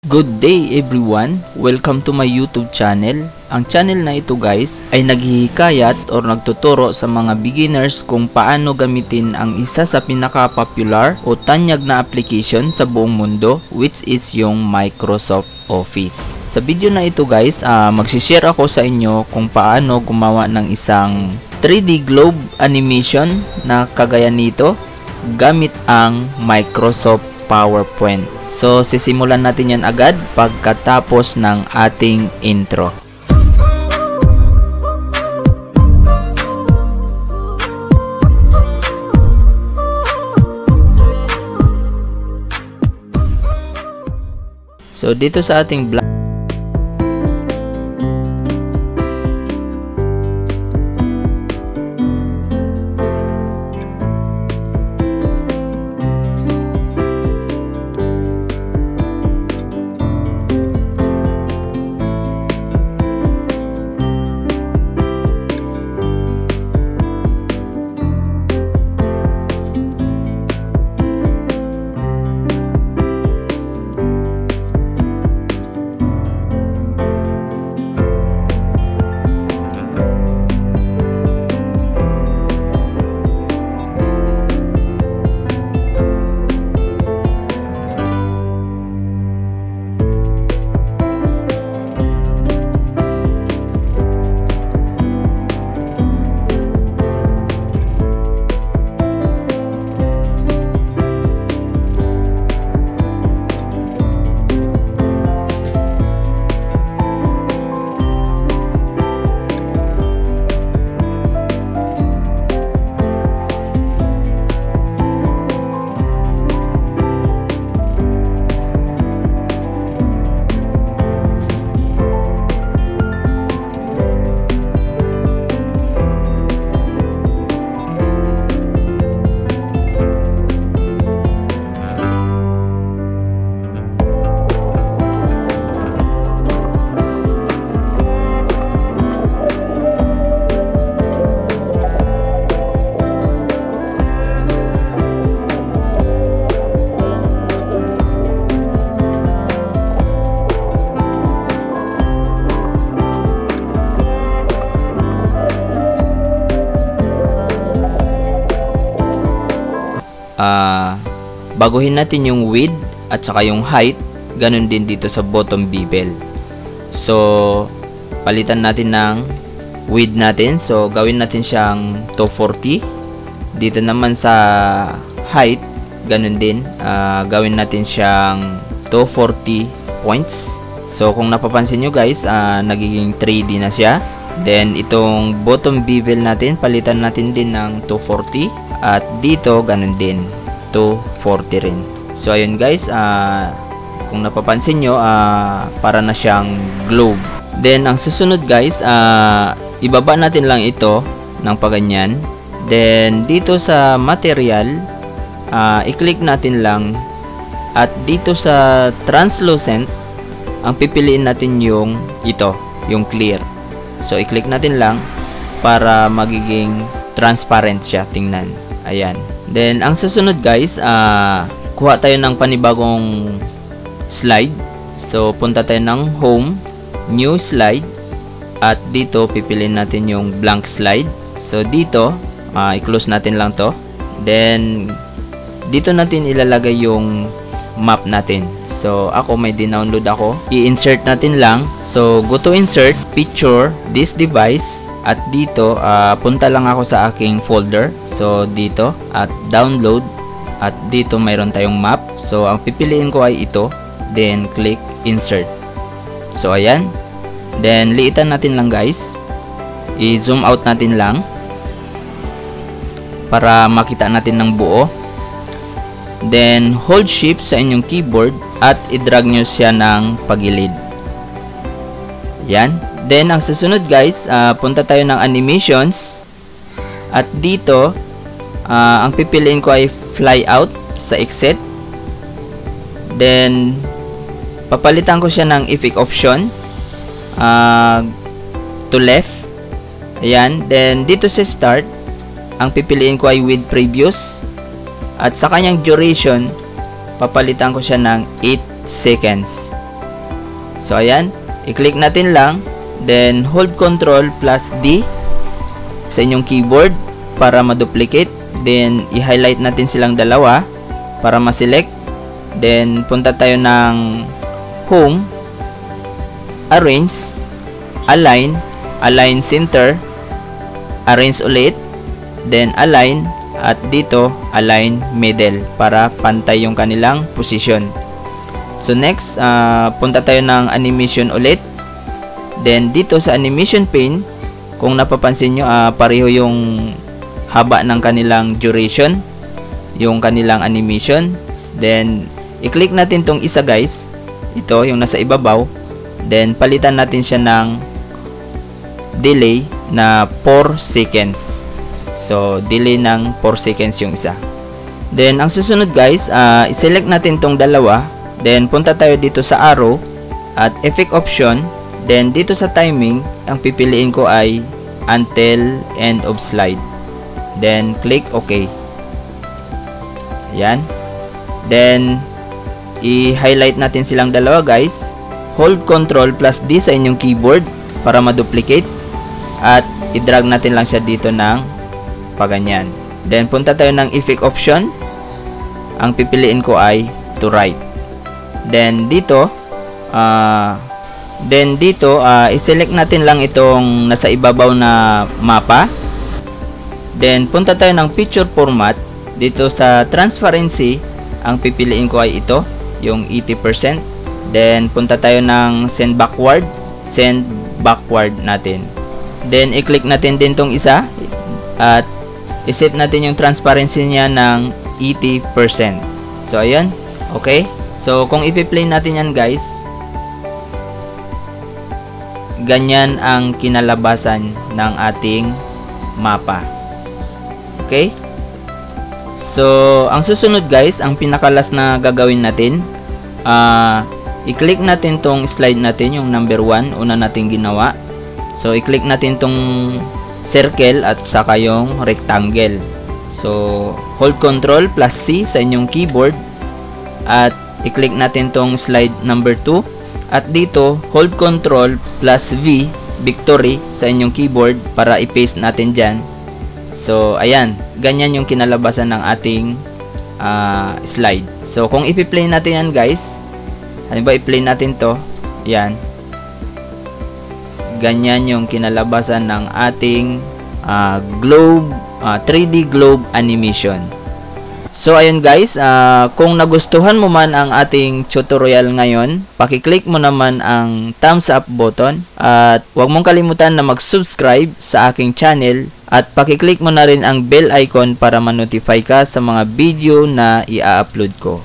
Good day everyone! Welcome to my YouTube channel. Ang channel na ito guys ay naghihikayat or nagtuturo sa mga beginners kung paano gamitin ang isa sa pinaka-popular o tanyag na application sa buong mundo, which is yung Microsoft Office. Sa video na ito guys, magsishare ako sa inyo kung paano gumawa ng isang 3D globe animation na kagaya nito gamit ang Microsoft PowerPoint. So, sisimulan natin yan agad pagkatapos ng ating intro. So, dito sa ating blog, baguhin natin yung width at saka yung height, ganun din dito sa bottom bevel. So, palitan natin ng width natin. So, gawin natin siyang 240. Dito naman sa height, ganun din. Gawin natin siyang 240 points. So, kung napapansin nyo guys, nagiging 3D na siya. Then, itong bottom bevel natin, palitan natin din ng 240. At dito, ganun din. 240 rin. So ayun guys, kung napapansin nyo, para na siyang globe. Then ang susunod guys, ibaba natin lang ito ng paganyan. Then dito sa material, i-click natin lang. At dito sa translucent, ang pipiliin natin yung ito, yung clear. So i-click natin lang para magiging transparent siya, tingnan. Ayan. Then, ang susunod guys, kuha tayo ng panibagong slide. So, punta tayo ng home, new slide. At dito, pipiliin natin yung blank slide. So, dito, i-close natin lang to. Then, dito natin ilalagay yung map natin. So, ako may dinownload ako. I-insert natin lang. So, go to insert, picture, this device. At dito, punta lang ako sa aking folder. So, dito, at download. At dito, mayroon tayong map. So, ang pipiliin ko ay ito. Then, click insert. So, ayan. Then, liitan natin lang guys. I-zoom out natin lang. Para makita natin ng buo. Then, hold shift sa inyong keyboard at i-drag nyo siya ng pagilid. Yan. Then, ang susunod guys, punta tayo ng animations. At dito, ang pipiliin ko ay fly out sa exit. Then, papalitan ko siya ng effect option. To left. Ayan. Then, dito sa start, ang pipiliin ko ay with previous. At sa kanyang duration, papalitan ko siya ng 8 seconds. So ayan, i-click natin lang, then hold Control plus D sa inyong keyboard para ma-duplicate. Then i-highlight natin silang dalawa para ma-select. Then punta tayo ng Home, Arrange, Align, Align Center, Arrange ulit, then Align, at dito Align Middle para pantay yung kanilang position. So next, punta tayo ng Animation ulit. Then dito sa Animation pane, kung napapansin nyo, pareho yung haba ng kanilang duration, yung kanilang animation. Then i-click natin tong isa guys, ito yung nasa ibabaw, then palitan natin siya ng delay na 4 seconds. So delay ng 4 seconds yung isa. Then ang susunod guys, i-select natin tong dalawa, then punta tayo dito sa arrow at effect option. Then dito sa timing, ang pipiliin ko ay until end of slide. Then click OK. Ayan. Then i-highlight natin silang dalawa guys. Hold Control plus D sa inyong keyboard para ma-duplicate, at i-drag natin lang siya dito ng paganyan. Then punta tayo ng effect option. Ang pipiliin ko ay to right. Then dito i-select natin lang itong nasa ibabaw na mapa. Then punta tayo ng picture format. Dito sa transparency, ang pipiliin ko ay ito, yung 80%. Then punta tayo ng send backward natin. Then i-click natin din tong isa at i-set natin yung transparency niya ng 80%. So ayun, okay. So kung ipi-play natin yan guys, ganyan ang kinalabasan ng ating mapa. Okay? So ang susunod guys, ang pinakalas na gagawin natin, i-click natin tong slide natin, yung number 1, una natin ginawa. So i-click natin tong circle at saka yung rectangle. So hold Control plus C sa inyong keyboard at i-click natin tong slide number 2, at dito hold Control plus V, victory, sa inyong keyboard para i-paste natin dyan. So ayan, ganyan yung kinalabasan ng ating slide. So kung ipi-play natin yan guys, halimbawa i-play natin to, yan, ganyan yung kinalabasan ng ating globe, 3D globe animation. So ayun guys, kung nagustuhan mo man ang ating tutorial ngayon, paki-click mo naman ang thumbs up button at huwag mong kalimutan na mag-subscribe sa aking channel at paki-click mo na rin ang bell icon para ma-notify ka sa mga video na i-upload ko.